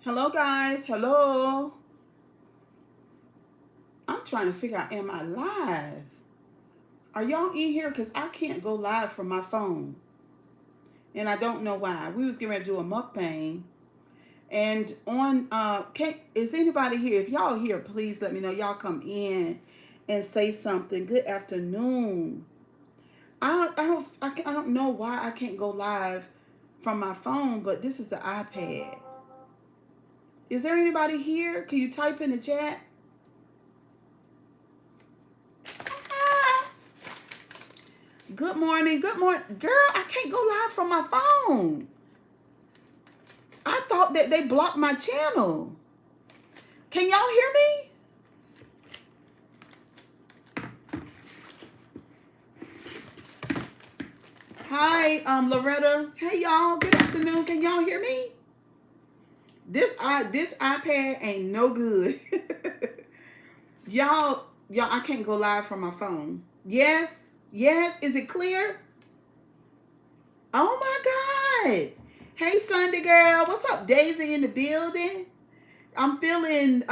Hello, guys. Hello. I'm trying to figure out, am I live? Are y'all in here? Because I can't go live from my phone. And I don't know why. We was getting ready to do a mukbang. And on, is anybody here? If y'all here, please let me know. Y'all come in and say something. Good afternoon. I don't know why I can't go live from my phone, but this is the iPad. Is there anybody here? Can you type in the chat? Good morning. Good morning. Girl, I can't go live from my phone. I thought that they blocked my channel. Can y'all hear me? Hi, Loretta. Hey, y'all. Good afternoon. Can y'all hear me? This iPad ain't no good. y'all, I can't go live from my phone. Yes. Is it clear? Oh my God. Hey, Sunday girl. What's up, Daisy in the building? I'm feeling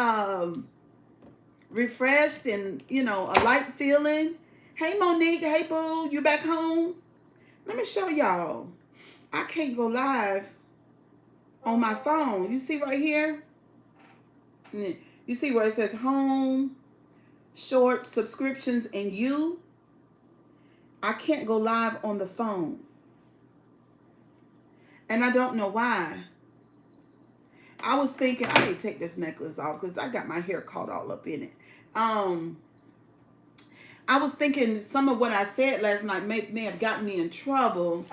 refreshed and, a light feeling. Hey, Monique. Hey, Boo. You back home? Let me show y'all. I can't go live on my phone. You see right here? You see where it says home, short, subscriptions, and you? I can't go live on the phone. And I don't know why. I was thinking I need to take this necklace off because I got my hair caught all up in it. I was thinking some of what I said last night may have gotten me in trouble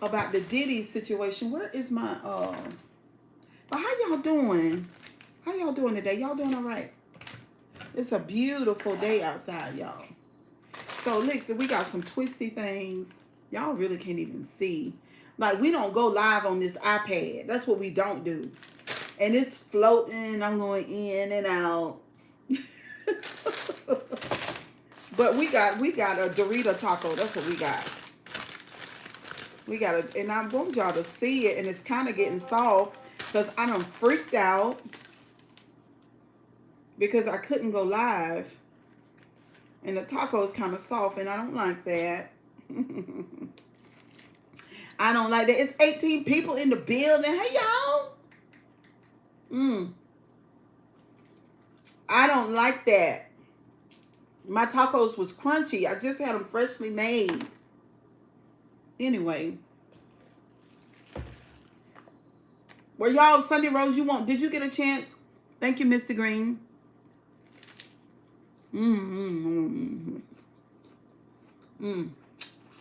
about the Diddy situation. Where is my but how y'all doing? How y'all doing today? Y'all doing all right? It's a beautiful day outside, y'all. So listen, we got some twisty things. Y'all really can't even see. Like, we don't go live on this iPad. That's what we don't do. And it's floating. I'm going in and out. But we got a Dorito taco. That's what we got. And I want y'all to see it. And it's kind of getting soft because I done freaked out because I couldn't go live. And the taco is kind of soft, and I don't like that. I don't like that. It's 18 people in the building. Hey, y'all. I don't like that. My tacos was crunchy. I just had them freshly made. Anyway. Well, y'all, Sunday Rose, did you get a chance? Thank you, Mr. Green.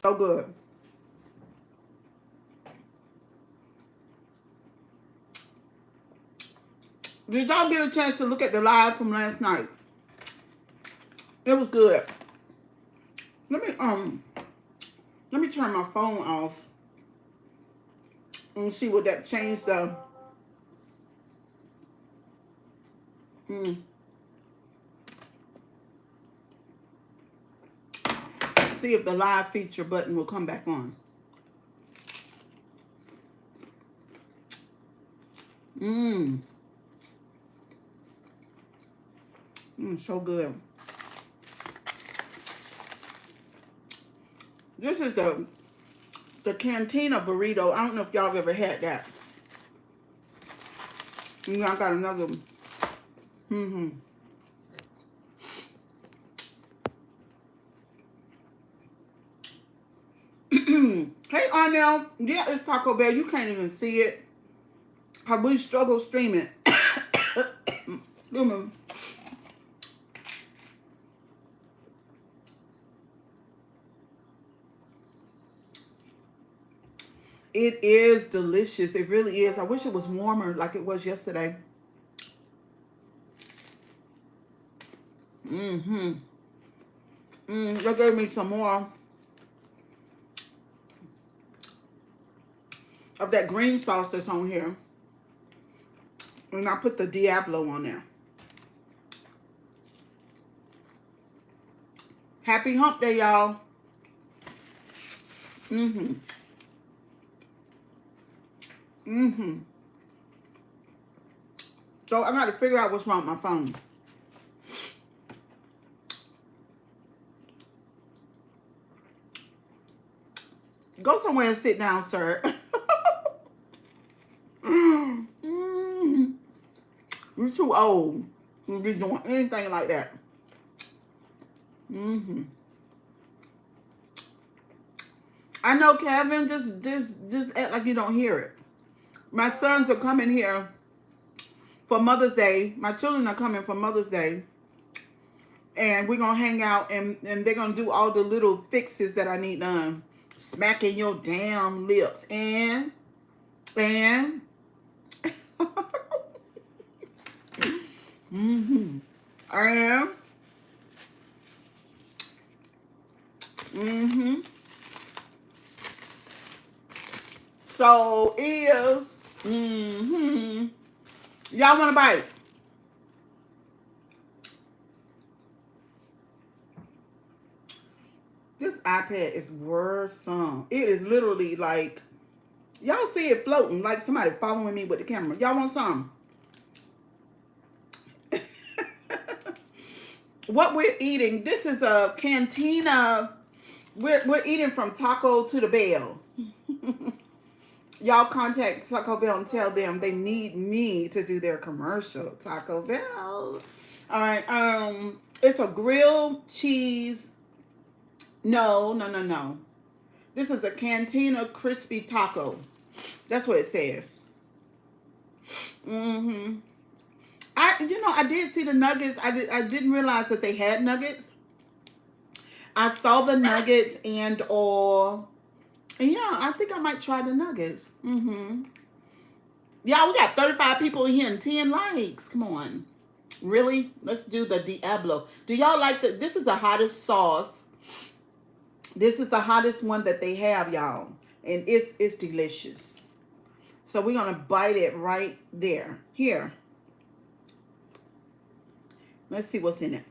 So good. Did y'all get a chance to look at the live from last night? It was good. Let me turn my phone off and see what that changed the see if the live feature button will come back on. So good. This is the Cantina burrito. I don't know if y'all have ever had that. I got another one. Hey, Arnell. Yeah, it's Taco Bell. You can't even see it. How we struggle streaming. It is delicious. It really is. I wish it was warmer like it was yesterday. They gave me some more of that green sauce that's on here. And I put the Diablo on there. Happy hump day, y'all. So I got to figure out what's wrong with my phone. Go somewhere and sit down, sir. You're too old to be doing anything like that. I know, Kevin. Just act like you don't hear it. My sons are coming here for Mother's Day. My children are coming for Mother's Day. And we're going to hang out and they're going to do all the little fixes that I need done. Smacking your damn lips. And I am. So if y'all want to bite? This iPad is worrisome. It is literally like, y'all see it floating like somebody following me with the camera. Y'all want some? What we're eating, this is a cantina. We're eating from Taco to the Bell. Y'all contact Taco Bell and tell them they need me to do their commercial. Taco Bell. All right. It's a grilled cheese. No. This is a cantina crispy taco. That's what it says. I did see the nuggets. I didn't realize that they had nuggets. I saw the nuggets and yeah, I think I might try the nuggets. Y'all, we got 35 people in here and 10 likes. Come on. Really? Let's do the Diablo. Do y'all like this is the hottest sauce. This is the hottest one that they have, y'all. And it's delicious. So we're going to bite it right there. Here. Let's see what's in it.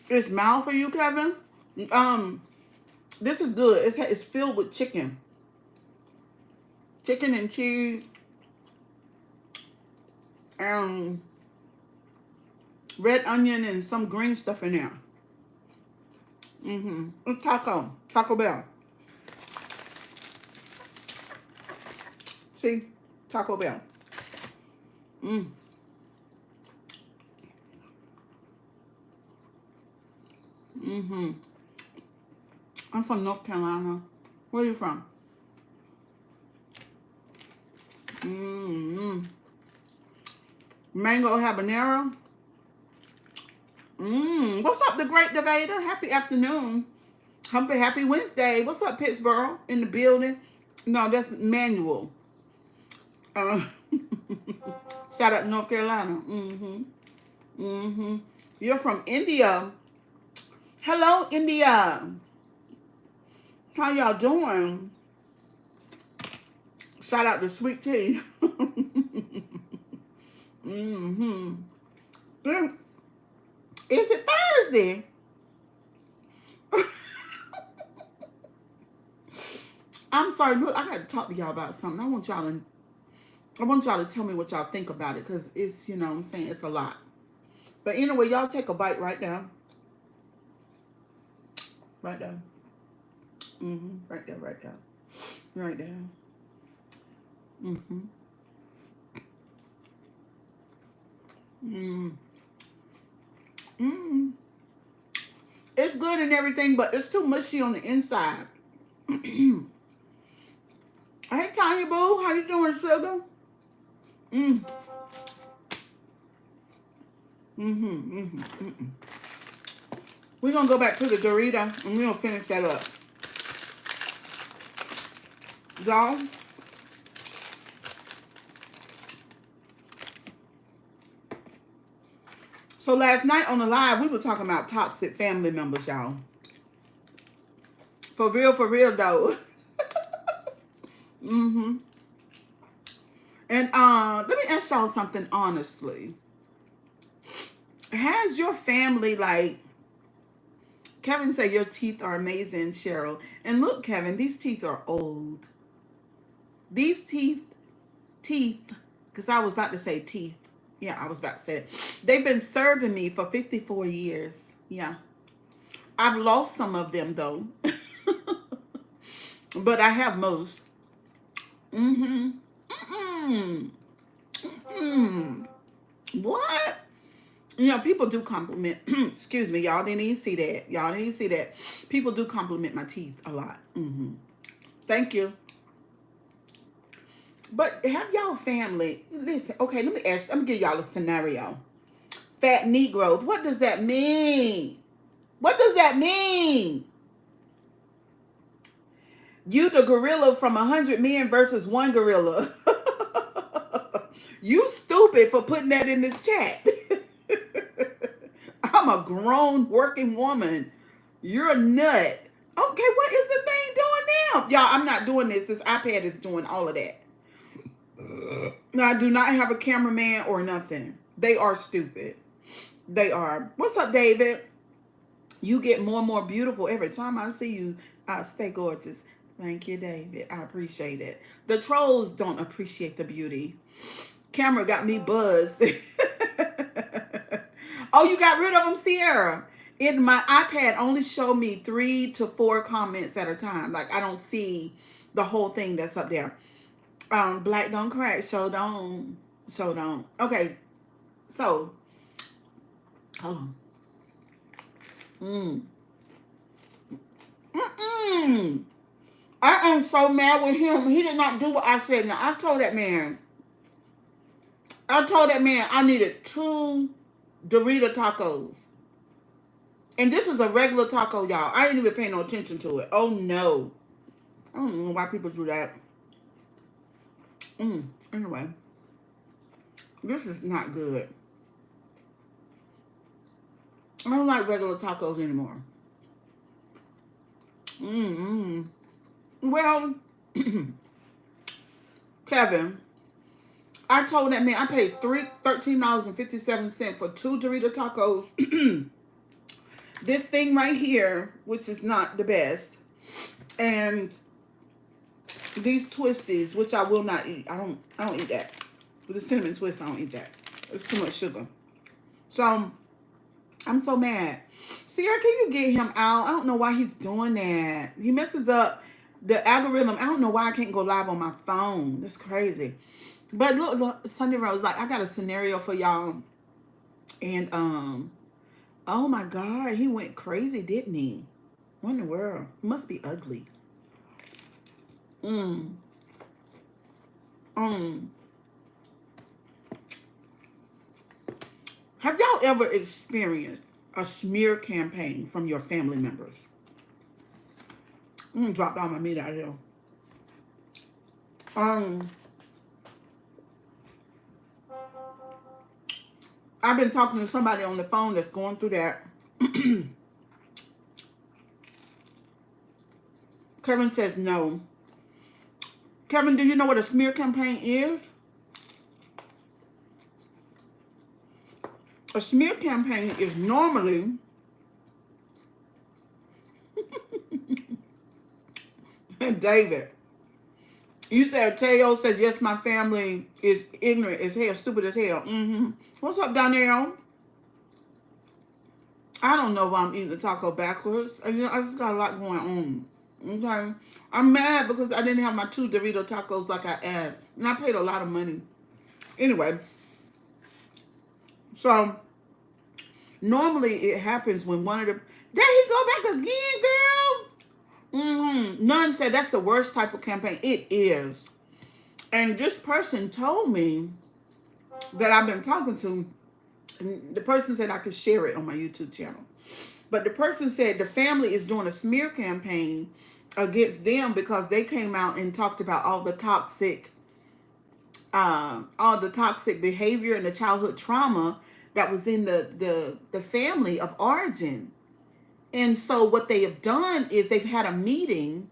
It's mild for you, Kevin. This is good. It's filled with chicken. Chicken and cheese. Red onion and some green stuff in there. It's Taco Bell. See? Taco Bell. I'm from North Carolina. Where are you from? Mango habanero. What's up, the great debater? Happy afternoon. Happy Wednesday. What's up, Pittsburgh? In the building. No, that's Manuel. Shout out to North Carolina. You're from India. Hello, India. How y'all doing? Shout out to Sweet Tea. Is it Thursday? I'm sorry. Look, I got to talk to y'all about something. I want y'all to tell me what y'all think about it, because it's, you know what I'm saying, it's a lot. But anyway, y'all take a bite right now. Right there. Right there. Right there. It's good and everything, but it's too mushy on the inside. Hey, Tanya Boo, how you doing, sugar? We're gonna go back to the Dorito and we're gonna finish that up. Y'all. So last night on the live, we were talking about toxic family members, y'all. For real though. And let me ask y'all something honestly. Has your family, like, Kevin said your teeth are amazing, Cheryl. And look, Kevin, these teeth are old. These teeth, because I was about to say teeth. Yeah, I was about to say it. They've been serving me for 54 years. Yeah. I've lost some of them, though. But I have most. Mm-hmm. Mm-mm. Mm. What? You know, people do compliment. Excuse me, y'all didn't even see that. Y'all didn't even see that. People do compliment my teeth a lot. Thank you. But have y'all family, listen, okay, let me ask, let me give y'all a scenario. Fat knee growth. What does that mean? What does that mean? You the gorilla from 100 men versus one gorilla. You stupid for putting that in this chat. I'm a grown working woman. You're a nut. Okay, what is the thing doing now? Y'all, I'm not doing this. This iPad is doing all of that. No, I do not have a cameraman or nothing. They are stupid. They are. What's up, David? You get more and more beautiful every time I see you. Stay gorgeous. Thank you, David. I appreciate it. The trolls don't appreciate the beauty. Camera got me buzzed. Oh, you got rid of them, Sierra? In my iPad only show me 3 to 4 comments at a time. Like, I don't see the whole thing that's up there. Black don't crack. Show don't. Show don't. Okay. So, hold on. I am so mad with him. He did not do what I said. Now, I told that man I needed 2 Dorito tacos. And this is a regular taco, y'all. I didn't even pay no attention to it. Oh, no. I don't know why people do that. Anyway. This is not good. I don't like regular tacos anymore. Well, Kevin, I told that man I paid $13.57 for 2 Dorito tacos. This thing right here, which is not the best, and these twisties, which I will not eat. I don't eat that. With the cinnamon twist, I don't eat that. It's too much sugar. So I'm so mad. Sierra, can you get him out? I don't know why he's doing that. He messes up the algorithm. I don't know why I can't go live on my phone. That's crazy. But look, Sunday Rose, like, I got a scenario for y'all. And oh my God, he went crazy, didn't he? What in the world? He must be ugly. Have y'all ever experienced a smear campaign from your family members? I'm gonna drop down my meat out here. I've been talking to somebody on the phone that's going through that. Kevin says no. Kevin, do you know what a smear campaign is? A smear campaign is normally David. You said Teo said yes, my family is ignorant as hell, stupid as hell. What's up, Donnell? I don't know why I'm eating the taco backwards. I just got a lot going on. Okay, I'm mad because I didn't have my 2 Dorito tacos like I asked, and I paid a lot of money. Anyway, so normally it happens when one of the there he go back again, girl. None said that's the worst type of campaign. It is, and this person told me that I've been talking to. And the person said I could share it on my YouTube channel. But the person said the family is doing a smear campaign against them because they came out and talked about all the toxic behavior and the childhood trauma that was in the family of origin. And so what they have done is they've had a meeting,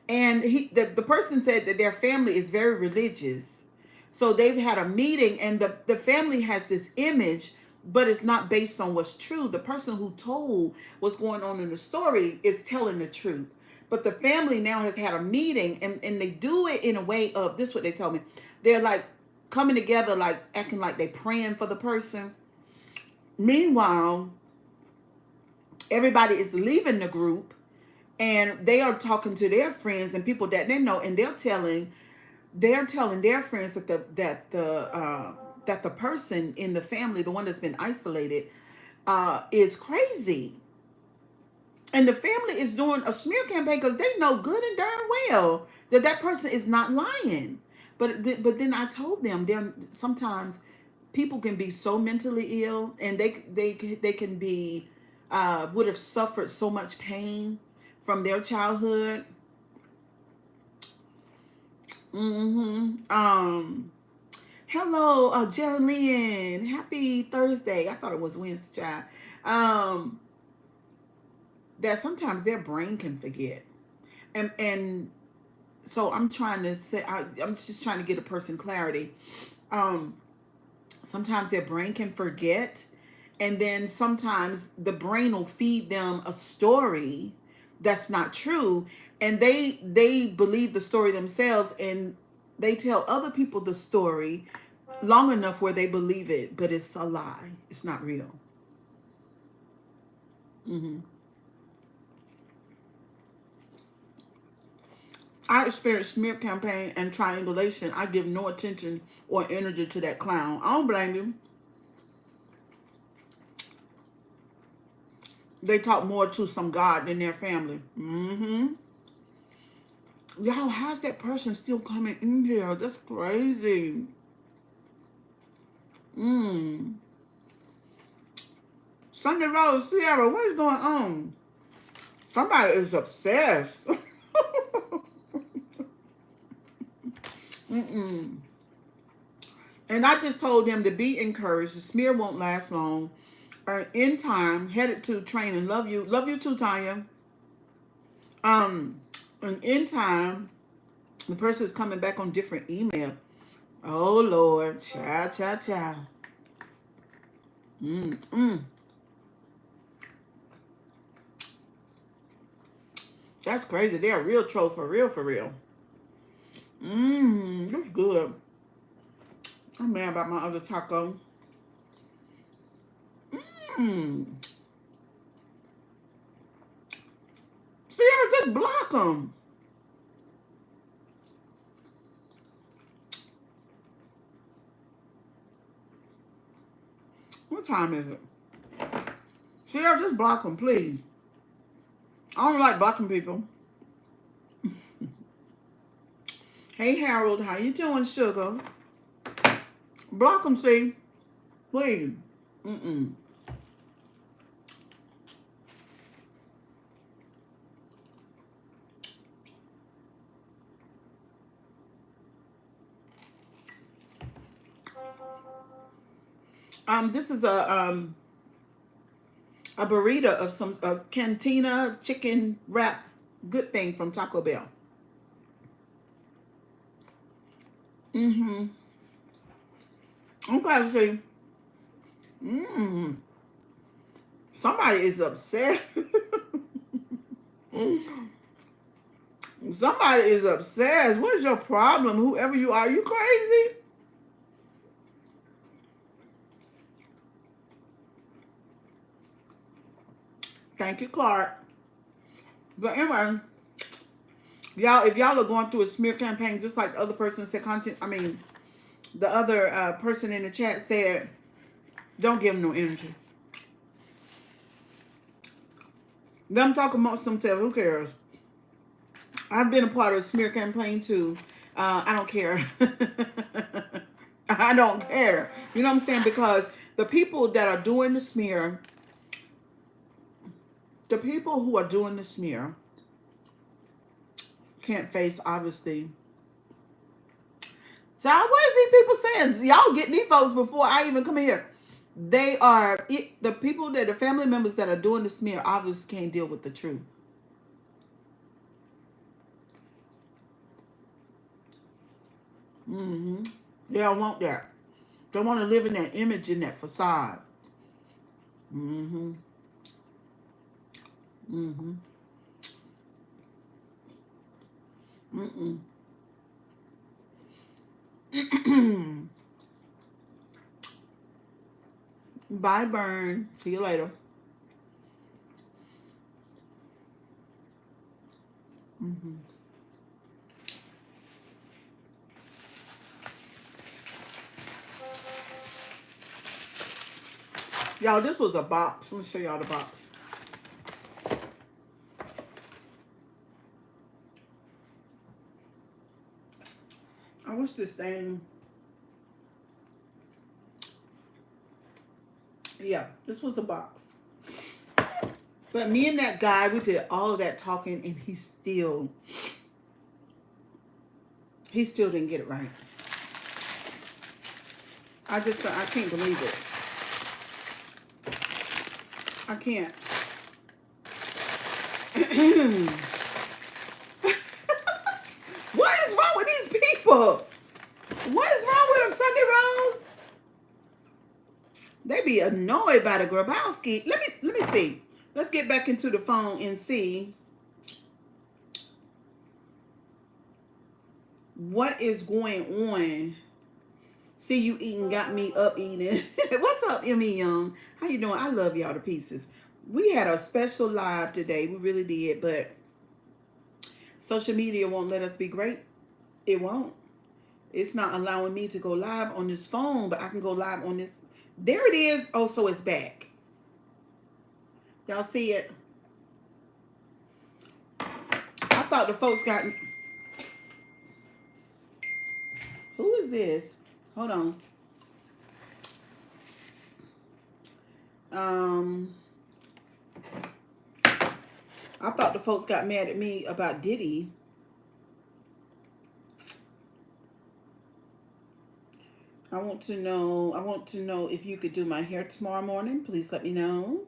and the person said that their family is very religious. So they've had a meeting, and the family has this image but it's not based on what's true. The person who told what's going on in the story is telling the truth. But the family now has had a meeting, and they do it in a way of this, what they told me. They're like coming together, like acting like they praying for the person. Meanwhile, everybody is leaving the group, and they are talking to their friends and people that they know, and they're telling their friends that the person in the family, the one that's been isolated, is crazy. And the family is doing a smear campaign because they know good and darn well that that person is not lying. But then I told them, there sometimes people can be so mentally ill, and they can be would have suffered so much pain from their childhood. Hello, Geraldine. Happy Thursday. I thought it was Wednesday, child. Um, that sometimes their brain can forget, and so I'm trying to say, I'm just trying to get a person clarity. Um, Sometimes their brain can forget, and then sometimes the brain will feed them a story that's not true, and they believe the story themselves, and they tell other people the story long enough where they believe it, but it's a lie. It's not real. I experienced smear campaign and triangulation. I give no attention or energy to that clown. I don't blame you. They talk more to some God than their family. Y'all, how's that person still coming in here? That's crazy. Sunday Rose, Sierra, what is going on? Somebody is obsessed. And I just told them to be encouraged. The smear won't last long. In time, headed to training. Love you too, Tanya. And in time, the person is coming back on different email. Oh Lord, child, child, child. That's crazy. They're a real troll for real, for real. That's good. I'm mad about my other taco. Sierra, just block them. What time is it? Sierra, just block them, please. I don't like blocking people. Hey, Harold, how you doing, sugar? Block them, see? Please. This is a burrito of some cantina chicken wrap good thing from Taco Bell. Okay, see. Somebody is upset. Somebody is obsessed. What is your problem? Whoever you are you crazy? Thank you, Clark. But anyway, y'all, if y'all are going through a smear campaign, just like the other person said, the other person in the chat said, don't give them no energy. Let them talk amongst themselves. Who cares? I've been a part of a smear campaign too. I don't care. I don't care. You know what I'm saying? Because the people that are doing the people who are doing the smear can't face, obviously. So what is these people saying? Y'all get these folks before I even come here. The people the family members that are doing the smear obviously can't deal with the truth. They don't want that. They want to live in that image, in that facade. Mm-hmm. Mm-hmm. Mm-mm. Bye, Burn. See you later. Mm-hmm. Y'all, this was a box. Let me show y'all the box. I wish this thing. Yeah, this was a box. But me and that guy, we did all of that talking, and he still didn't get it right. I can't believe it. I can't. What is wrong with these people? What is wrong with them, Sunday Rose? They be annoyed by the Grabowski. Let me see. Let's get back into the phone and see what is going on. See you eating got me up eating. What's up, Emmy Young? How you doing? I love y'all to pieces. We had a special live today. We really did, but social media won't let us be great. It won't. It's not allowing me to go live on this phone, but I can go live on this. There it is. Oh, so it's back. Y'all see it? I thought the folks got. Who is this? Hold on. Um, I thought the folks got mad at me about Diddy. I want to know if you could do my hair tomorrow morning. Please let me know.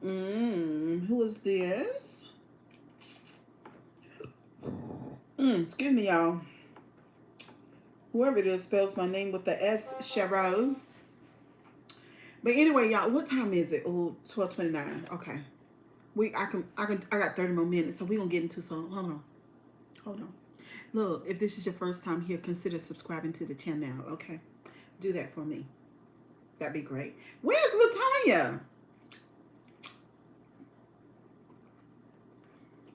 Who is this? Excuse me, y'all. Whoever it is spells my name with the S, Cheryl. But anyway, y'all, what time is it? Oh, 12:29. Okay. I got 30 more minutes, so we're gonna get into some. Hold on. Look, if this is your first time here, consider subscribing to the channel, okay? Do that for me. That'd be great. Where's Latanya?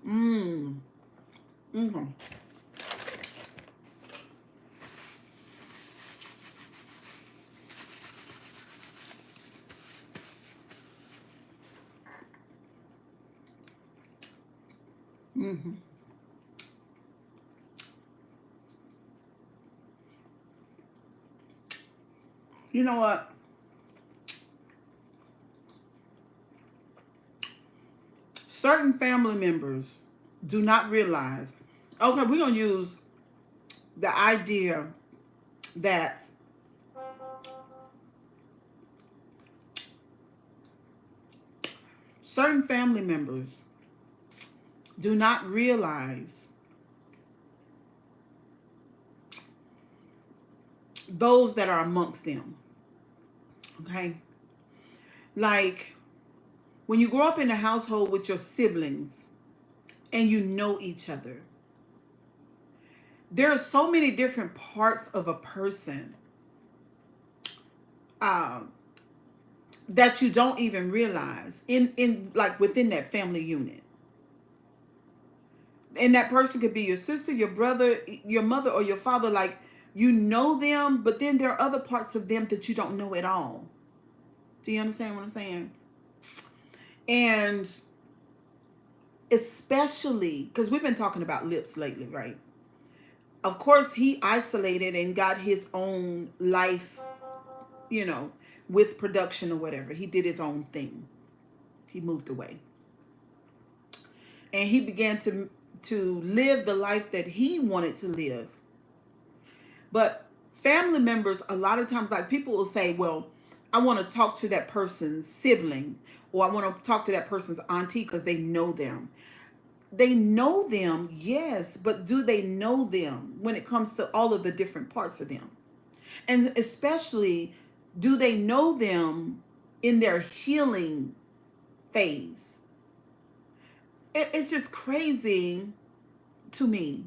Mm-hmm. Mm-hmm. You know what? Certain family members do not realize. Okay, we're gonna use the idea that certain family members do not realize those that are amongst them. Okay? Like when you grow up in a household with your siblings and you know each other, there are so many different parts of a person um, that you don't even realize in like within that family unit. And that person could be your sister, your brother, your mother, or your father. Like you know them, but then there are other parts of them that you don't know at all. Do you understand what I'm saying? And especially because we've been talking about lips lately, right? Of course, he isolated and got his own life, you know, with production or whatever. He did his own thing. He moved away. And he began to live the life that he wanted to live. But family members, a lot of times, like people will say, well, I want to talk to that person's sibling, or I want to talk to that person's auntie because they know them. They know them, yes, but do they know them when it comes to all of the different parts of them? And especially, do they know them in their healing phase. It's just crazy to me.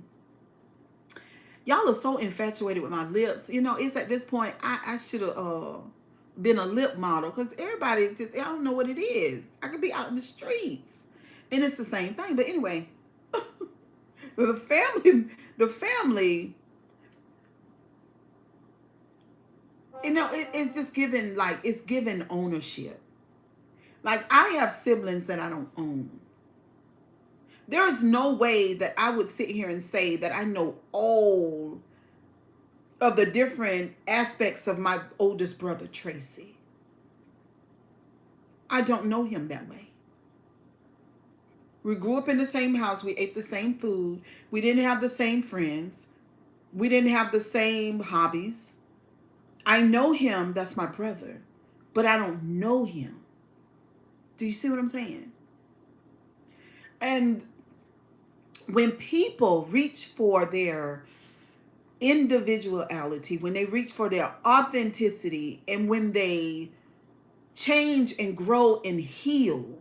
Y'all are so infatuated with my lips. You know, it's at this point I should have been a lip model, because everybody just, I don't know what it is. I could be out in the streets and it's the same thing. But anyway, the family, you know, it's just given, like, it's given ownership. Like, I have siblings that I don't own. There is no way that I would sit here and say that I know all of the different aspects of my oldest brother, Tracy. I don't know him that way. We grew up in the same house. We ate the same food. We didn't have the same friends. We didn't have the same hobbies. I know him, that's my brother, but I don't know him. Do you see what I'm saying? And when people reach for their individuality, when they reach for their authenticity, and when they change and grow and heal,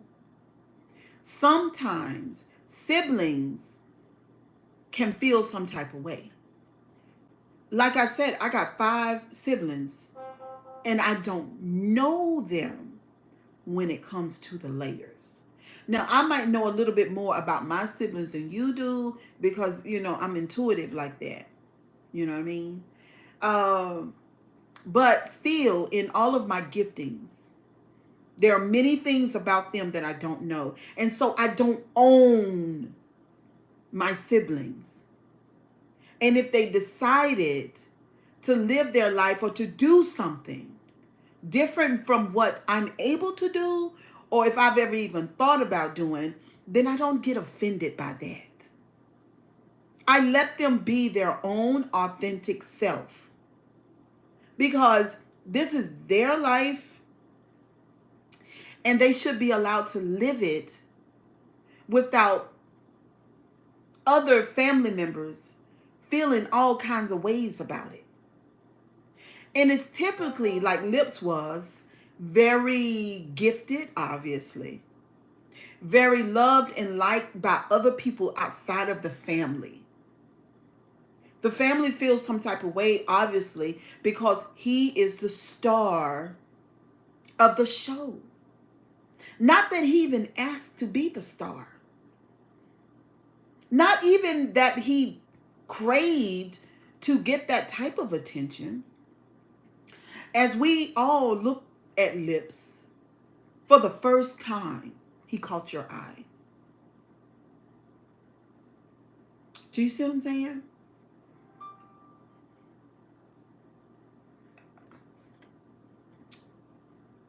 sometimes siblings can feel some type of way. Like I said, I got 5 siblings, and I don't know them when it comes to the layers. Now, I might know a little bit more about my siblings than you do, because, you know, I'm intuitive like that. You know what I mean? But still, in all of my giftings, there are many things about them that I don't know. And so I don't own my siblings. And if they decided to live their life or to do something different from what I'm able to do, or if I've ever even thought about doing, then I don't get offended by that. I let them be their own authentic self, because this is their life and they should be allowed to live it without other family members feeling all kinds of ways about it. And it's typically, like Lips was, very gifted, obviously, very loved and liked by other people outside of the family. The family feels some type of way, obviously, because he is the star of the show. Not that he even asked to be the star. Not even that he craved to get that type of attention. As we all look at Lips for the first time, he caught your eye. Do you see what I'm saying?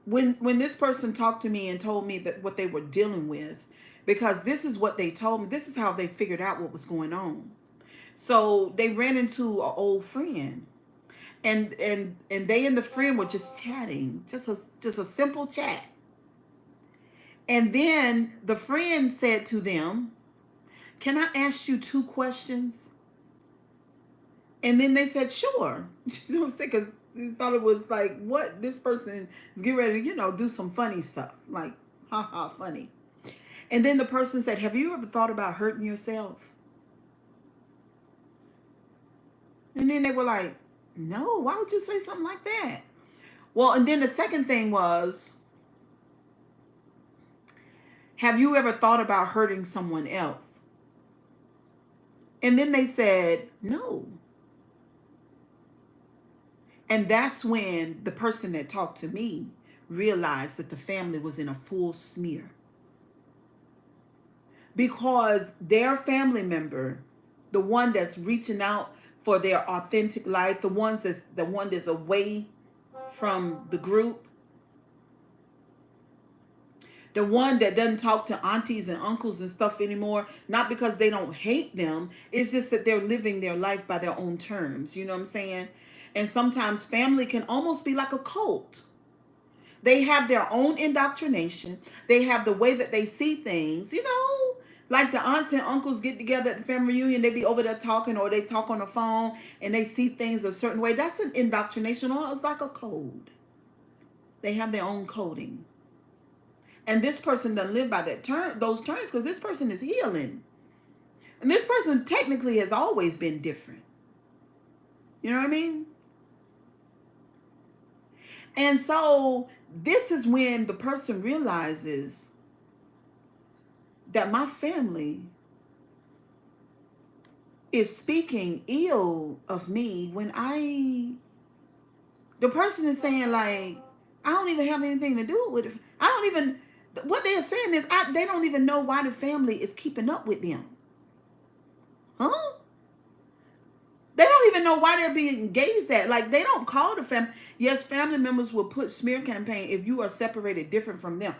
When this person talked to me and told me that what they were dealing with, because this is what they told me, this is how they figured out what was going on. So they ran into an old friend, and they and the friend were just chatting, just a simple chat. And then the friend said to them, "Can I ask you 2 questions?" And then they said, "Sure." You know what I'm saying? Because they thought it was like, what? This person is getting ready to, do some funny stuff. Like, haha, funny. And then the person said, "Have you ever thought about hurting yourself?" And then they were like, "No, why would you say something like that?" Well, and then the second thing was, "Have you ever thought about hurting someone else?" And then they said, "No." And that's when the person that talked to me realized that the family was in a full smear. Because their family member, the one that's reaching out for their authentic life, the one that's away from the group, the one that doesn't talk to aunties and uncles and stuff anymore, not because they don't hate them, it's just that they're living their life by their own terms. You know what I'm saying? And sometimes family can almost be like a cult. They have their own indoctrination. They have the way that they see things, like the aunts and uncles get together at the family reunion, they be over there talking, or they talk on the phone and they see things a certain way. That's an indoctrination, or it's like a code. They have their own coding. And this person doesn't live by those terms because this person is healing. And this person technically has always been different. You know what I mean? And so this is when the person realizes that my family is speaking ill of me when the person is saying like, I don't even have anything to do with it. I don't even, what they're saying is they don't even know why the family is keeping up with them. Huh? They don't even know why they're being engaged at. Like, they don't call the family. Yes, family members will put smear campaign if you are separated different from them.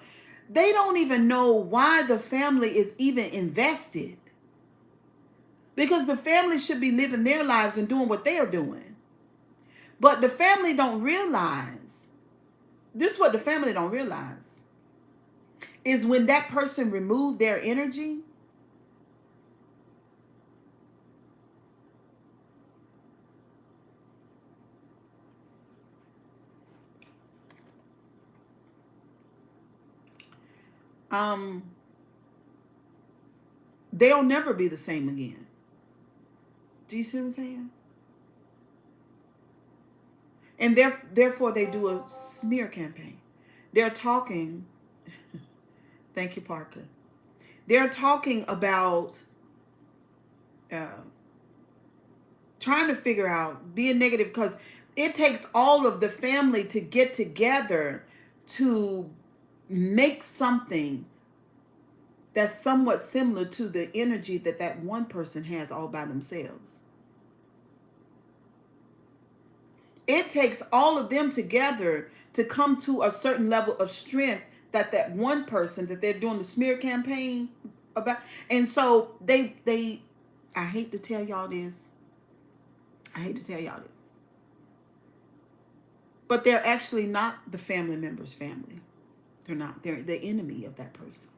They don't even know why the family is even invested. Because the family should be living their lives and doing what they're doing. But the family don't realize. This is what the family don't realize. Is when that person removed their energy, they'll never be the same again. Do you see what I'm saying? And therefore they do a smear campaign. They're talking, thank you, Parker. They're talking about trying to figure out, being negative, because it takes all of the family to get together to make something that's somewhat similar to the energy that one person has all by themselves. It takes all of them together to come to a certain level of strength that one person that they're doing the smear campaign about. And so they I hate to tell y'all this. But they're actually not the family member's family. They're not. They're the enemy of that person.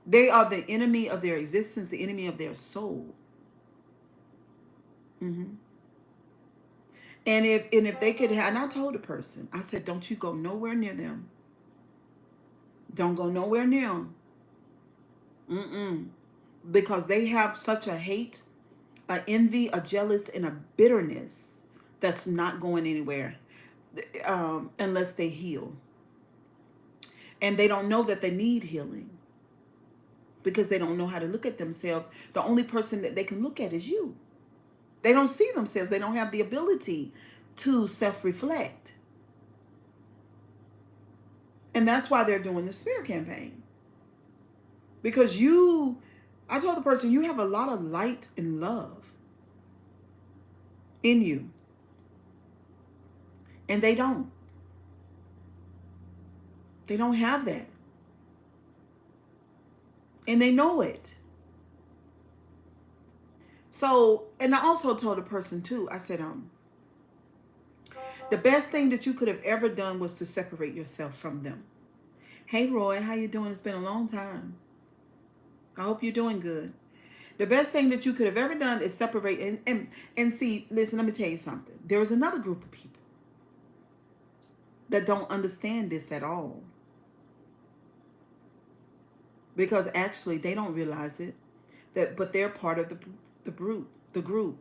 They are the enemy of their existence, the enemy of their soul. Mm-hmm. And if they could have, and I told the person, I said, don't you go nowhere near them. Don't go nowhere near them. Mm-mm. Because they have such a hate, a envy, a jealous, and a bitterness that's not going anywhere unless they heal. And they don't know that they need healing because they don't know how to look at themselves. The only person that they can look at is you. They don't see themselves. They don't have the ability to self-reflect. And that's why they're doing the smear campaign. Because I told the person, you have a lot of light and love in you. And they don't. They don't have that. And they know it. So, and I also told the person too, I said, the best thing that you could have ever done was to separate yourself from them. Hey, Roy, how you doing? It's been a long time. I hope you're doing good. The best thing that you could have ever done is separate and see, listen, let me tell you something. There is another group of people that don't understand this at all. Because actually they don't realize it, but they're part of the group.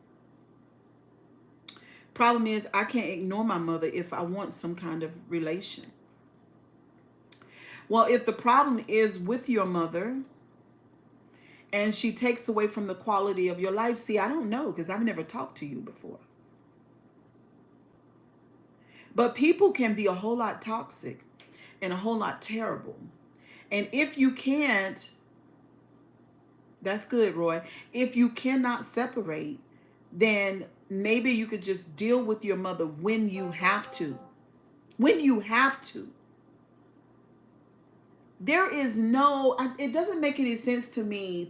Problem is, I can't ignore my mother if I want some kind of relation. Well, if the problem is with your mother and she takes away from the quality of your life, see, I don't know because I've never talked to you before. But people can be a whole lot toxic and a whole lot terrible. And if you can't, that's good, Roy. If you cannot separate, then maybe you could just deal with your mother when you have to. When you have to. There is it doesn't make any sense to me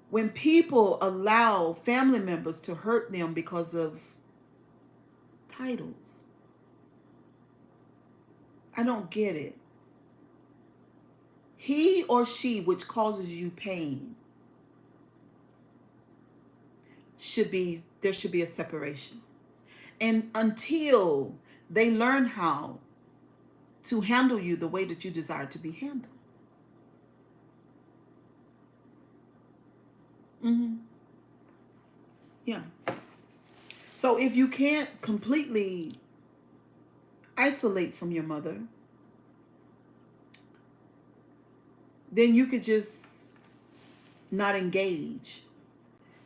when people allow family members to hurt them because of titles. I don't get it. He or she which causes you pain there should be a separation. And until they learn how to handle you the way that you desire to be handled. Mm-hmm. Yeah. So if you can't completely isolate from your mother, then you could just not engage.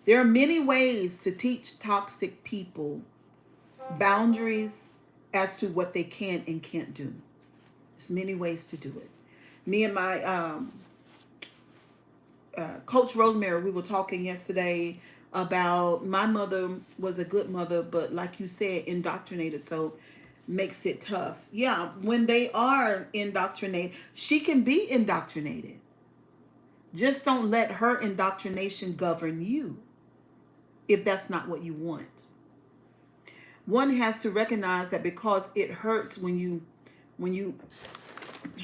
There are many ways to teach toxic people boundaries as to what they can and can't do. There's many ways to do it. Me and my Coach Rosemary, we were talking yesterday about my mother was a good mother, but like you said, indoctrinated, so makes it tough. Yeah, when they are indoctrinated, she can be indoctrinated. Just don't let her indoctrination govern you if that's not what you want. One has to recognize that because it hurts when you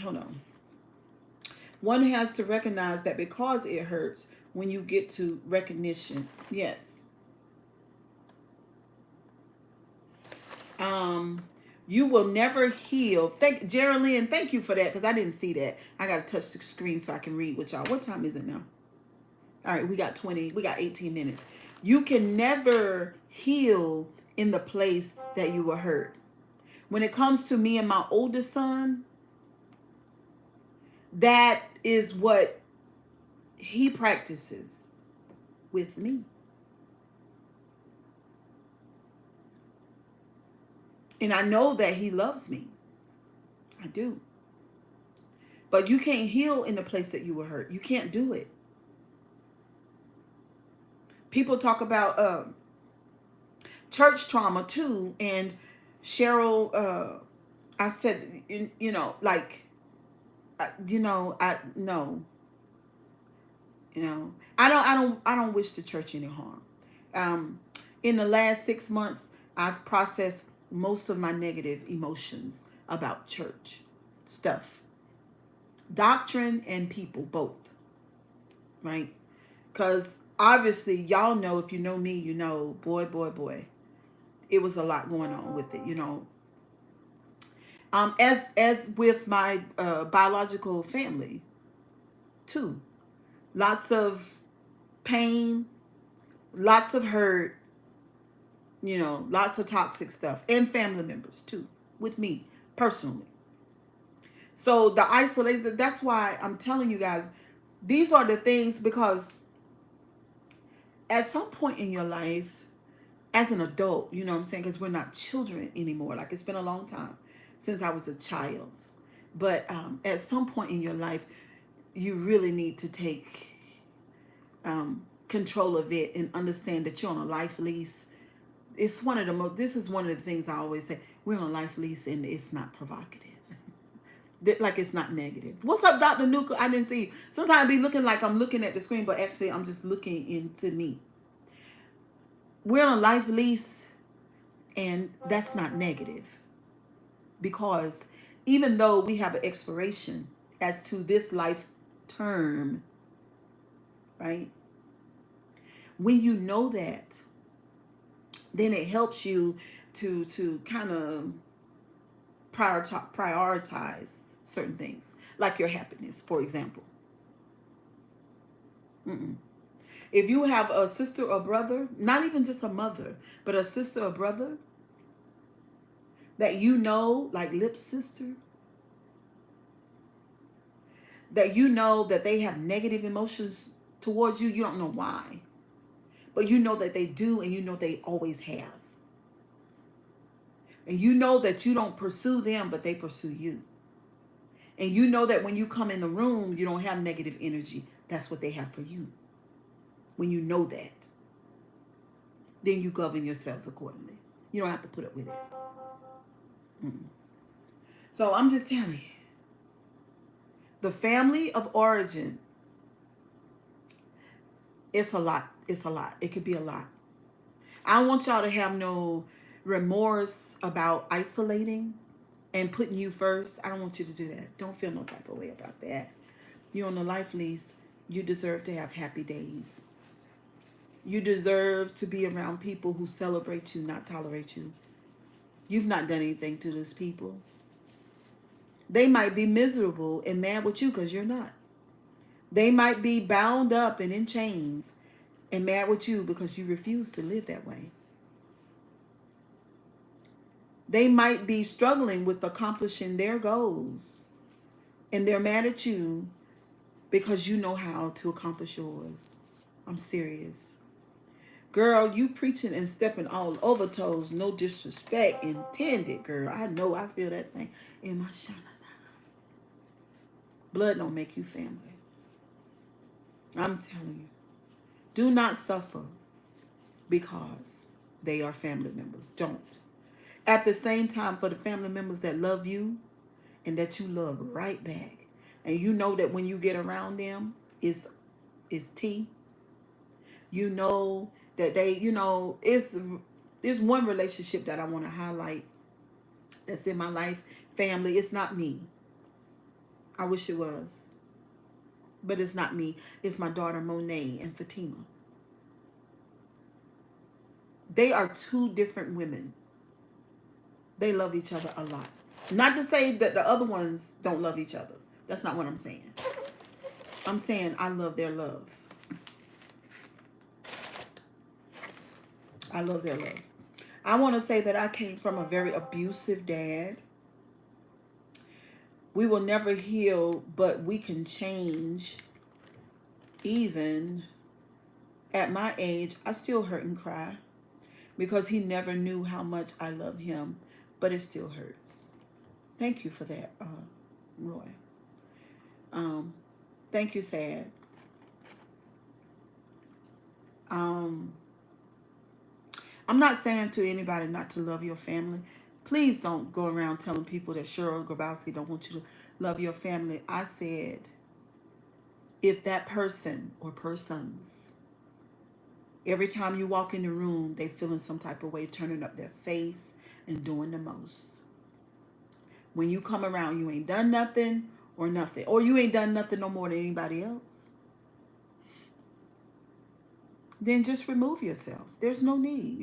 hold on. One has to recognize that because it hurts when you get to recognition. Yes. You will never heal. Thank Geraldine, thank you for that, because I didn't see that. I gotta touch the screen so I can read with y'all. What time is it now? All right, we got 18 minutes. You can never heal in the place that you were hurt. When it comes to me and my oldest son, that is what he practices with me. And I know that he loves me. I do. But you can't heal in the place that you were hurt. You can't do it. People talk about church trauma too. And Cheryl, I said, like, I no, I don't wish the church any harm. In the last 6 months, I've processed most of my negative emotions about church stuff, doctrine and people, both, right? Because obviously, y'all know, if you know me, you know, boy, it was a lot going on with it, as with my biological family too. Lots of pain, lots of hurt, lots of toxic stuff, and family members too, with me personally. So the isolated, that's why I'm telling you guys, these are the things, because at some point in your life, as an adult, you know what I'm saying? Because we're not children anymore. Like, it's been a long time since I was a child. But at some point in your life, you really need to take control of it and understand that you're on a life lease. This is one of the things I always say. We're on a life lease, and it's not provocative. Like, it's not negative. What's up, Dr. Nuka? I didn't see you. Sometimes I be looking like I'm looking at the screen, but actually I'm just looking into me. We're on a life lease, and that's not negative, because even though we have an expiration as to this life term, right? When you know that, then it helps you to kind of prioritize certain things, like your happiness, for example. If you have a sister or brother, not even just a mother, but a sister or brother that like lip sister, that they have negative emotions towards you, you don't know why, but you know that they do, and you know they always have. And you know that you don't pursue them, but they pursue you. And you know that when you come in the room, you don't have negative energy. That's what they have for you. When you know that, then you govern yourselves accordingly. You don't have to put up with it. So I'm just telling you, the family of origin, it's a lot. It's a lot. It could be a lot. I don't want y'all to have no remorse about isolating and putting you first. I don't want you to do that. Don't feel no type of way about that. You're on a life lease. You deserve to have happy days. You deserve to be around people who celebrate you, not tolerate you. You've not done anything to those people. They might be miserable and mad with you because you're not. They might be bound up and in chains and mad with you because you refuse to live that way. They might be struggling with accomplishing their goals and they're mad at you because you know how to accomplish yours. I'm serious. Girl, you preaching and stepping all over toes, no disrespect intended, girl. I know I feel that thing in my shana. Blood don't make you family. I'm telling you. Do not suffer because they are family members. Don't. At the same time, for the family members that love you and that you love right back, and you know that when you get around them, it's tea. You know that they, it's one relationship that I want to highlight that's in my life. Family, it's not me. I wish it was. But it's not me. It's my daughter Monet and Fatima. They are two different women. They love each other a lot. Not to say that the other ones don't love each other. That's not what I'm saying. I'm saying I love their love. I love their love. I want to say that I came from a very abusive dad. We will never heal, but we can change. Even at my age, I still hurt and cry because he never knew how much I love him, but it still hurts. Thank you for that, Roy. Thank you, Sad. I'm not saying to anybody not to love your family. Please don't go around telling people that Cheryl Grabowski don't want you to love your family. I said, if that person or persons, every time you walk in the room, they feeling some type of way, turning up their face and doing the most. When you come around, you ain't done nothing or nothing. Or you ain't done nothing no more than anybody else. Then just remove yourself. There's no need,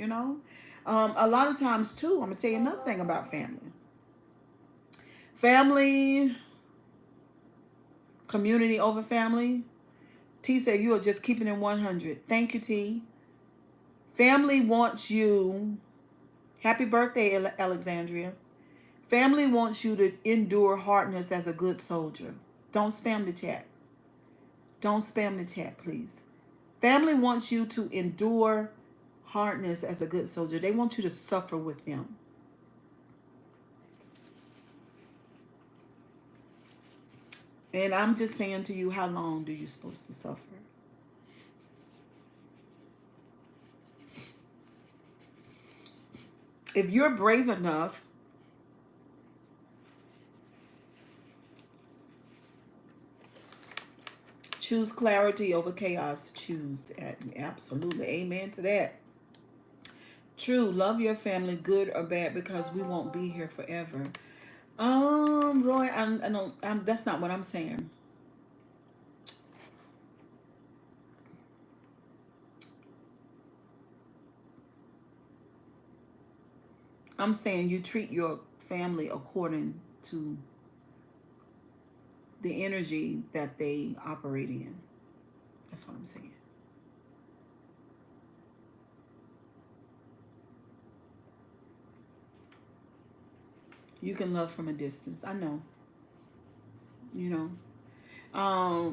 A lot of times, too, I'm going to tell you another thing about family. Family, community over family. T said you are just keeping it 100. Thank you, T. Family wants you. Happy birthday, Alexandria. Family wants you to endure hardness as a good soldier. Don't spam the chat. Don't spam the chat, please. Family wants you to endure hardness as a good soldier. They want you to suffer with them. And I'm just saying to you, how long do you supposed to suffer? If you're brave enough, choose clarity over chaos. Choose. Absolutely. Amen to that. True. Love your family, good or bad, because we won't be here forever. Roy, I don't. That's not what I'm saying. I'm saying you treat your family according to the energy that they operate in. That's what I'm saying. You can love from a distance. I know.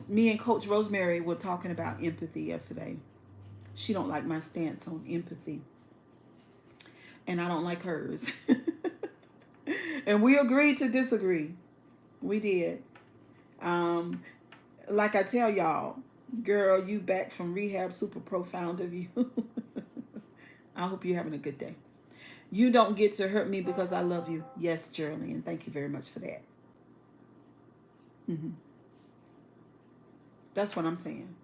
Me and Coach Rosemary were talking about empathy yesterday. She don't like my stance on empathy. And I don't like hers. And we agreed to disagree. We did. Like I tell y'all, girl, you back from rehab, super profound of you. I hope you're having a good day. You don't get to hurt me because I love you. Yes, Geraldine. Thank you very much for that. That's what I'm saying.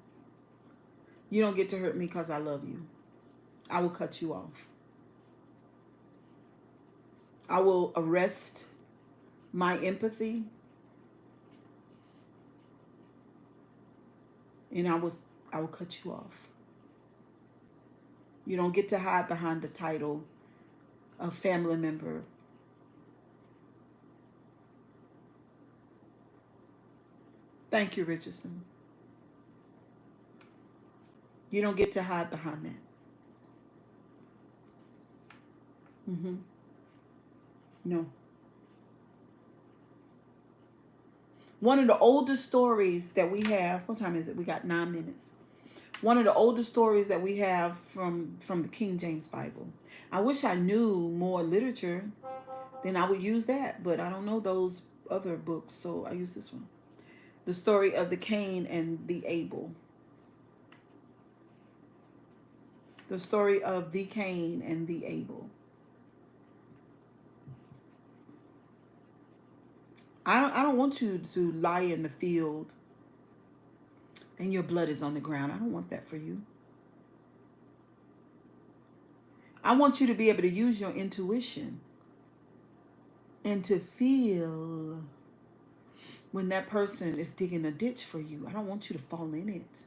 You don't get to hurt me because I love you. I will cut you off. I will arrest my empathy. And I will cut you off. You don't get to hide behind the title a family member. Thank you, Richardson. You don't get to hide behind that. Mm-hmm. No. One of the oldest stories that we have, what time is it? We got 9 minutes. One of the oldest stories that we have from the King James Bible. I wish I knew more literature, then I would use that, but I don't know those other books, so I use this one. The story of the Cain and the Abel. The story of the Cain and the Abel. I don't want you to lie in the field and your blood is on the ground. I don't want that for you. I want you to be able to use your intuition and to feel when that person is digging a ditch for you. I don't want you to fall in it.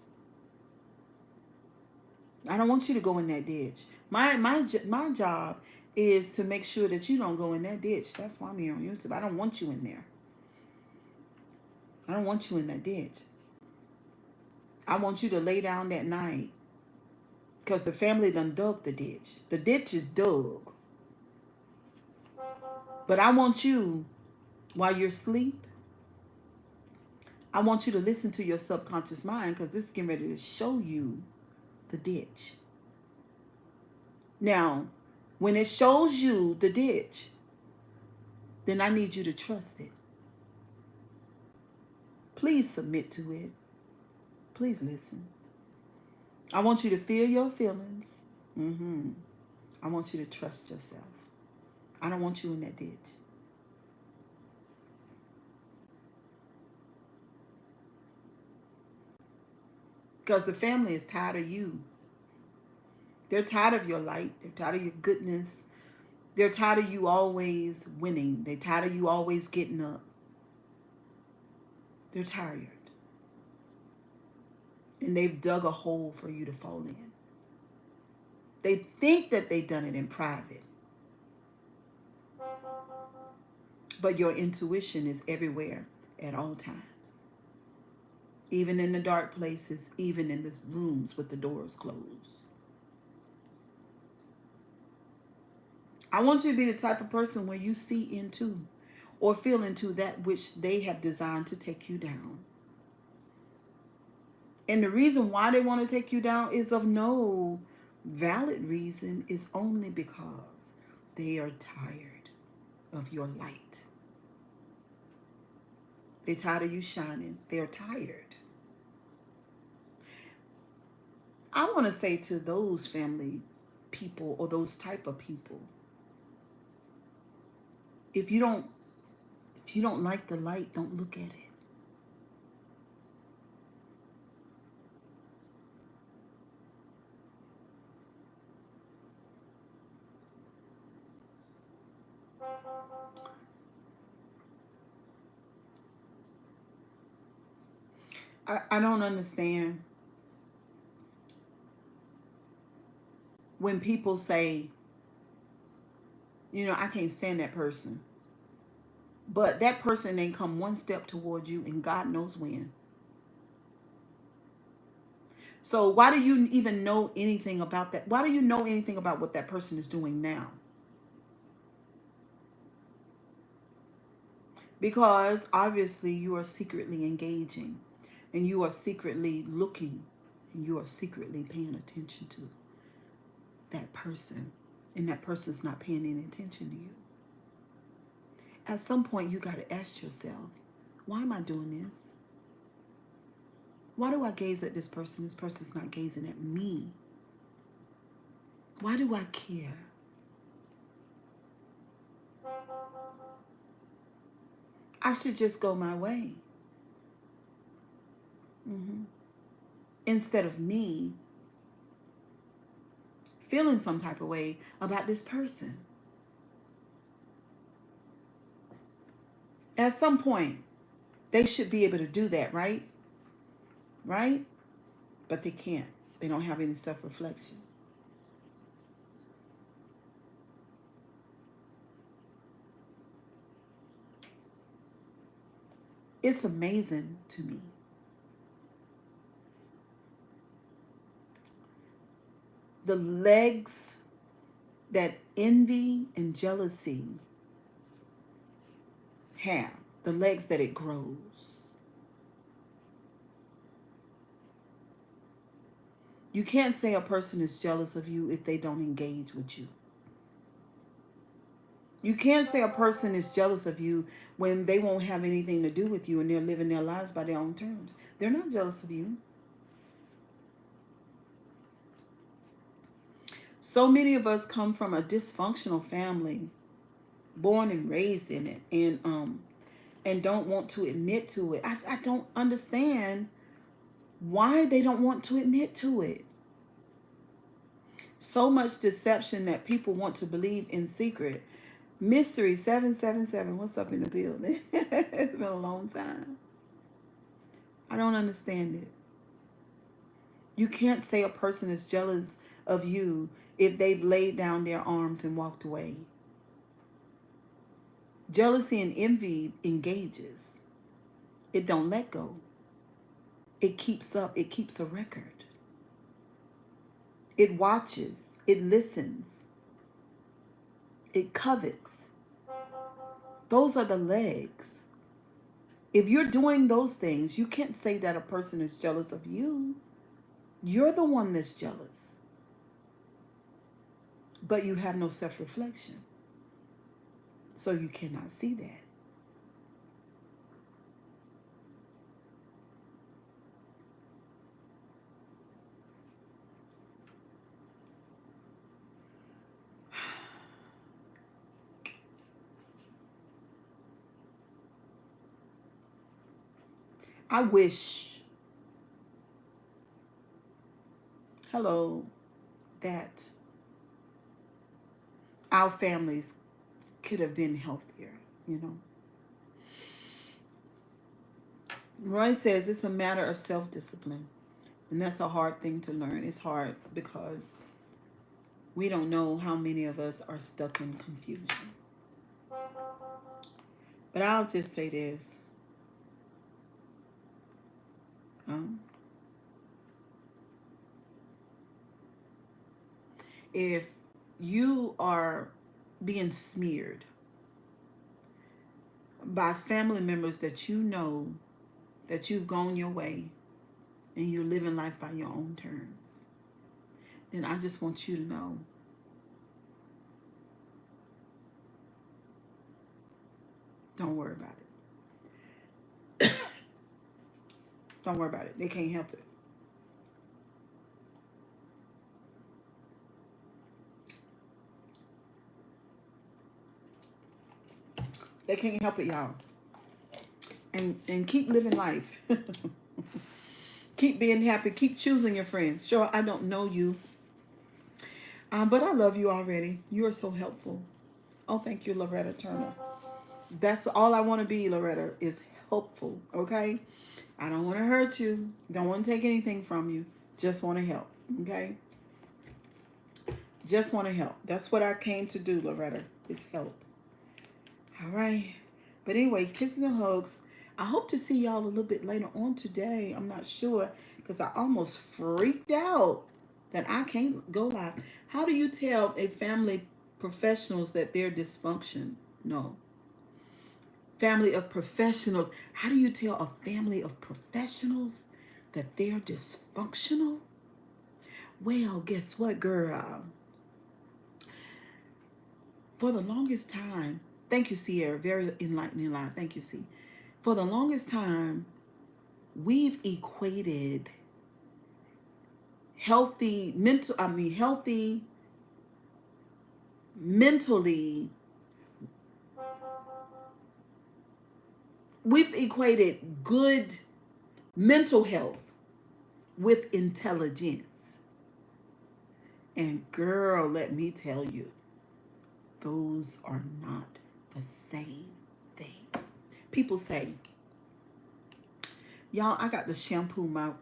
I don't want you to go in that ditch. My job is to make sure that you don't go in that ditch. That's why I'm here on YouTube. I don't want you in there. I don't want you in that ditch. I want you to lay down that night because the family done dug the ditch. The ditch is dug. But I want you, while you're asleep, I want you to listen to your subconscious mind because this is getting ready to show you the ditch. Now, when it shows you the ditch, then I need you to trust it. Please submit to it. Please listen. I want you to feel your feelings. I want you to trust yourself. I don't want you in that ditch. Because the family is tired of you. They're tired of your light. They're tired of your goodness. They're tired of you always winning. They're tired of you always getting up. They're tired. And they've dug a hole for you to fall in. They think that they've done it in private. But your intuition is everywhere at all times. Even in the dark places, even in the rooms with the doors closed. I want you to be the type of person where you see into or feel into that which they have designed to take you down. And the reason why they want to take you down is of no valid reason. It's only because they are tired of your light. They're tired of you shining. They're tired. I want to say to those family people or those type of people, if you don't like the light, don't look at it. I don't understand when people say, I can't stand that person. But that person ain't come one step towards you and God knows when. So why do you even know anything about that? Why do you know anything about what that person is doing now? Because obviously you are secretly engaging and you are secretly looking and you are secretly paying attention to that person, and that person's not paying any attention to you. At some point you got to ask yourself, why am I doing this? Why do I gaze at this person? This person's not gazing at me. Why do I care? I should just go my way. Instead of me feeling some type of way about this person. At some point, they should be able to do that, right? Right? But they can't. They don't have any self-reflection. It's amazing to me. The legs that envy and jealousy have, the legs that it grows. You can't say a person is jealous of you if they don't engage with you. You can't say a person is jealous of you when they won't have anything to do with you and they're living their lives by their own terms. They're not jealous of you. So many of us come from a dysfunctional family, born and raised in it, and don't want to admit to it. I don't understand why they don't want to admit to it. So much deception that people want to believe in secret. Mystery 777, what's up in the building? It's been a long time. I don't understand it. You can't say a person is jealous of you if they've laid down their arms and walked away. Jealousy and envy engages. It don't let go. It keeps up. It keeps a record. It watches. It listens. It covets. Those are the legs. If you're doing those things, you can't say that a person is jealous of you. You're the one that's jealous. But you have no self-reflection. So you cannot see that. I wish, hello, that our families could have been healthier, you know. Roy says it's a matter of self-discipline. And that's a hard thing to learn. It's hard because we don't know how many of us are stuck in confusion. But I'll just say this. If you are being smeared by family members that you know that you've gone your way and you're living life by your own terms, then I just want you to know, don't worry about it. Don't worry about it. They can't help it. They can't help it, y'all. And keep living life. Keep being happy. Keep choosing your friends. Sure, I don't know you. But I love you already. You are so helpful. Oh, thank you, Loretta Turner. That's all I want to be, Loretta, is helpful, okay? I don't want to hurt you. Don't want to take anything from you. Just want to help, okay? Just want to help. That's what I came to do, Loretta, is help. All right. But anyway, kisses and hugs. I hope to see y'all a little bit later on today. I'm not sure because I almost freaked out that I can't go live. How do you tell a family professionals that they're dysfunction? No. Family of professionals. How do you tell a family of professionals that they're dysfunctional? Well, guess what, girl? For the longest time, thank you, Sierra. Very enlightening line. Thank you, C. For the longest time, we've equated healthy mentally, we've equated good mental health with intelligence. And girl, let me tell you, those are not the same thing. People say, y'all, I got to shampoo my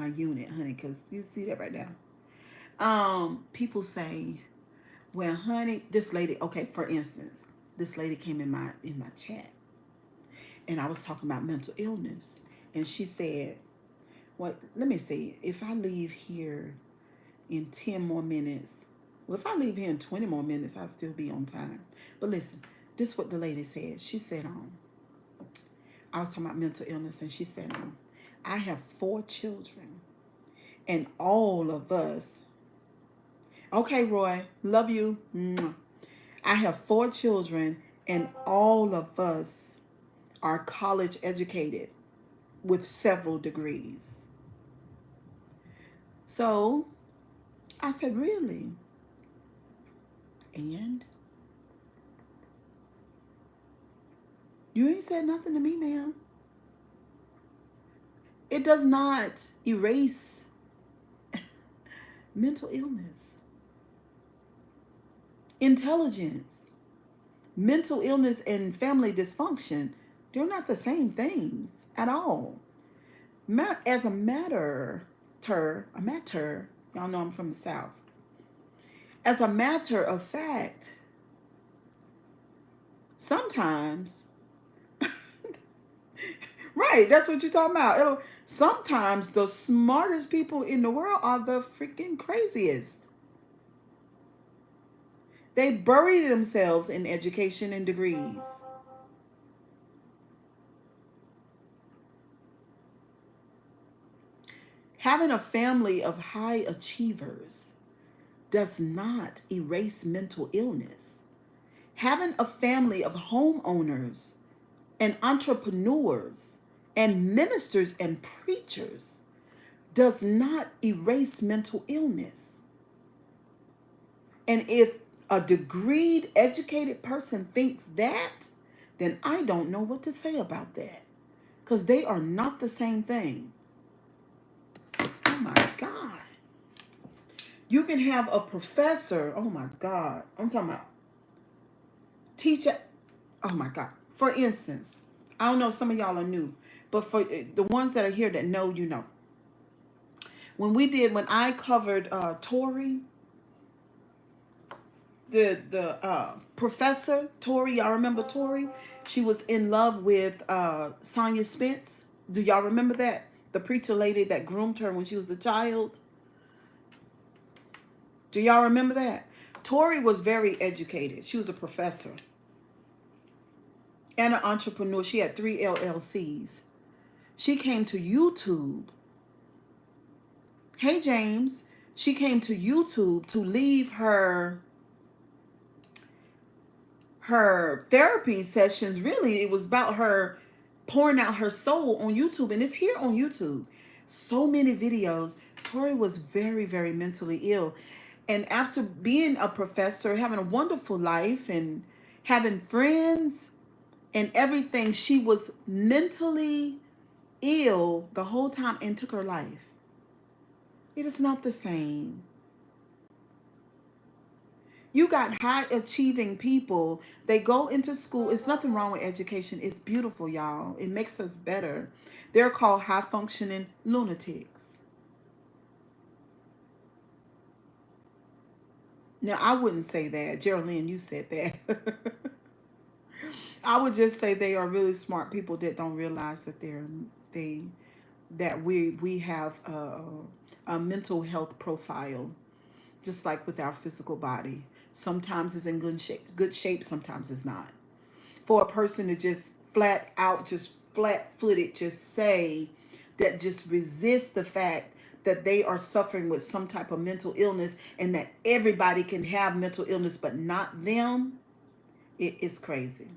unit, honey, because you see that right now. People say, well, honey, this lady, okay, for instance, this lady came in my chat And I was talking about mental illness. And she said, well, let me see. If I leave here in 10 more minutes, well, if I leave here in 20 more minutes, I'll still be on time. But listen, this is what the lady said. She said, I was talking about mental illness, and she said, I have 4 children, and all of us, okay, Roy, love you. Mwah. I have 4 children, and all of us are college educated with several degrees. So I said, really? And you ain't said nothing to me, ma'am. It does not erase mental illness, intelligence, mental illness, and family dysfunction. They're not the same things at all. As a matter, y'all know I'm from the South. As a matter of fact, sometimes, right, that's what you're talking about. Sometimes the smartest people in the world are the freaking craziest. They bury themselves in education and degrees. Having a family of high achievers does not erase mental illness. Having a family of homeowners and entrepreneurs and ministers and preachers does not erase mental illness. And if a degreed, educated person thinks that, then I don't know what to say about that. Because they are not the same thing. Oh my God. You can have a professor. Oh my God. I'm talking about teacher. Oh my God. For instance, I don't know if some of y'all are new, but for the ones that are here that know, you know. When I covered Tori, the professor Tori, y'all remember Tori? She was in love with Sonia Spence. Do y'all remember that? The preacher lady that groomed her when she was a child. Do y'all remember that? Tori was very educated. She was a professor and an entrepreneur. She had 3 LLCs. She came to YouTube. Hey, James. She came to YouTube to leave her therapy sessions. Really, it was about her pouring out her soul on YouTube, and it's here on YouTube. So many videos. Tori was very, very mentally ill, and after being a professor, having a wonderful life and having friends and everything, she was mentally ill the whole time and took her life. It is not the same. You got high achieving people. They go into school. It's nothing wrong with education. It's beautiful, y'all. It makes us better. They're called high functioning lunatics. Now, I wouldn't say that. Geraldine, you said that. I would just say they are really smart people that don't realize that we have a mental health profile, just like with our physical body. Sometimes it's in good shape, sometimes it's not. For a person to just flat out, just flat footed, just say that, just resist the fact that they are suffering with some type of mental illness and that everybody can have mental illness but not them, it is crazy.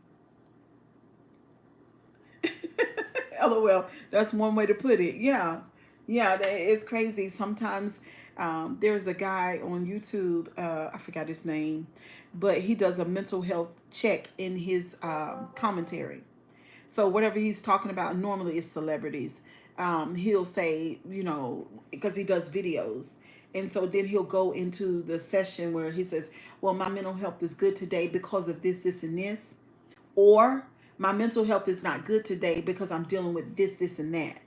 LOL. That's one way to put it. Yeah. Yeah, it's crazy. Sometimes there's a guy on YouTube, I forgot his name, but he does a mental health check in his commentary. So whatever he's talking about normally is celebrities. He'll say, because he does videos. And so then he'll go into the session where he says, well, my mental health is good today because of this, this, and this. Or my mental health is not good today because I'm dealing with this, this, and that.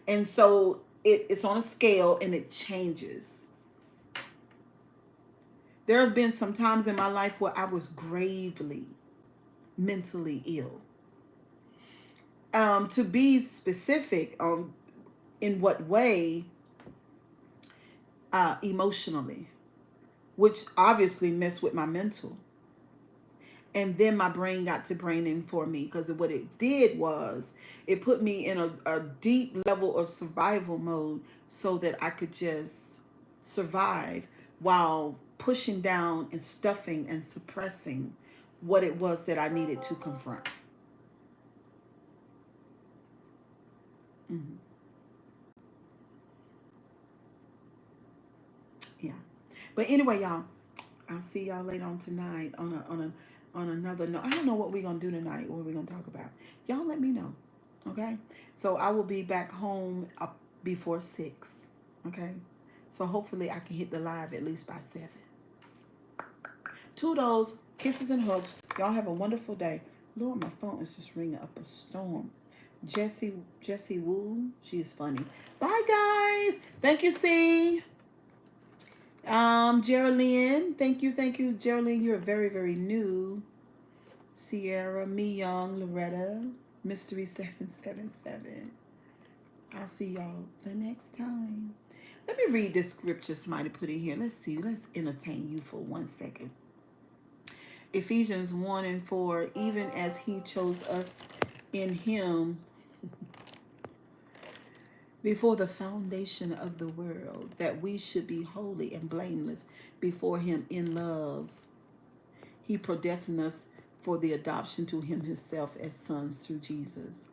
And so it's on a scale and it changes. There have been some times in my life where I was gravely mentally ill. To be specific on in what way, emotionally, which obviously messed with my mental. And then my brain got to braining for me, because what it did was it put me in a deep level of survival mode so that I could just survive while pushing down and stuffing and suppressing what it was that I needed to confront. Hmm. Yeah. But anyway, y'all, I'll see y'all later on tonight on another note. I don't know what we're gonna do tonight, what we're gonna talk about. Y'all let me know. Okay? So I will be back home up before 6. Okay? So hopefully I can hit the live at least by 7. Toodles, kisses and hugs. Y'all have a wonderful day. Lord, my phone is just ringing up a storm. Jessie Woo, she is funny. Bye guys. Thank you, C. Geraldine, thank you, Geraldine. You're very, very new. Sierra, Me Young, Loretta, Mystery 777. I'll see y'all the next time. Let me read this scripture somebody put in here. Let's see. Let's entertain you for 1 second. Ephesians 1 and 4. Even as he chose us in him before the foundation of the world, that we should be holy and blameless before him in love. He predestined us for the adoption to him himself as sons through Jesus.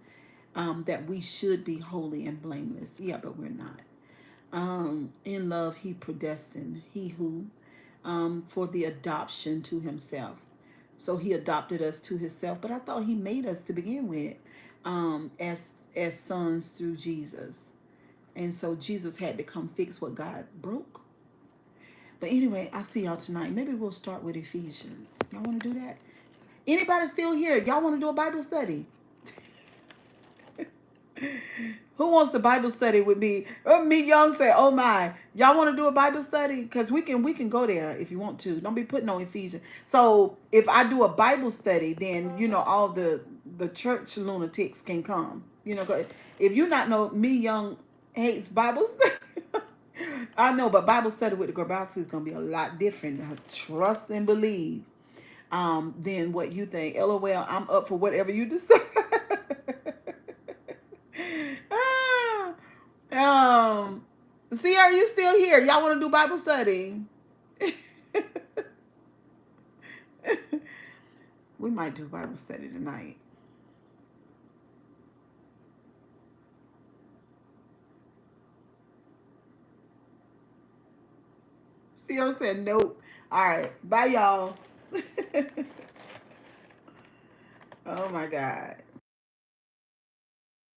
That we should be holy and blameless. Yeah, but we're not. In love, he predestined, he who, for the adoption to himself. So he adopted us to himself, but I thought he made us to begin with, as sons through Jesus. And so Jesus had to come fix what God broke. But anyway, I'll see y'all tonight. Maybe we'll start with Ephesians. Y'all want to do that? Anybody still here? Y'all want to do a Bible study? Who wants the Bible study with me? Me Young said, "Oh my, y'all want to do a Bible study? Because we can go there if you want to. Don't be putting on Ephesians. So if I do a Bible study, then all the church lunatics can come. 'Cause if you not know, Me Young hates Bible study. I know, but Bible study with the Grabowski is gonna be a lot different. Trust and believe. Than what you think. LOL. I'm up for whatever you decide. See, are you still here? Y'all want to do Bible study? We might do Bible study tonight. Sierra said nope. All right. Bye, y'all. Oh, my God.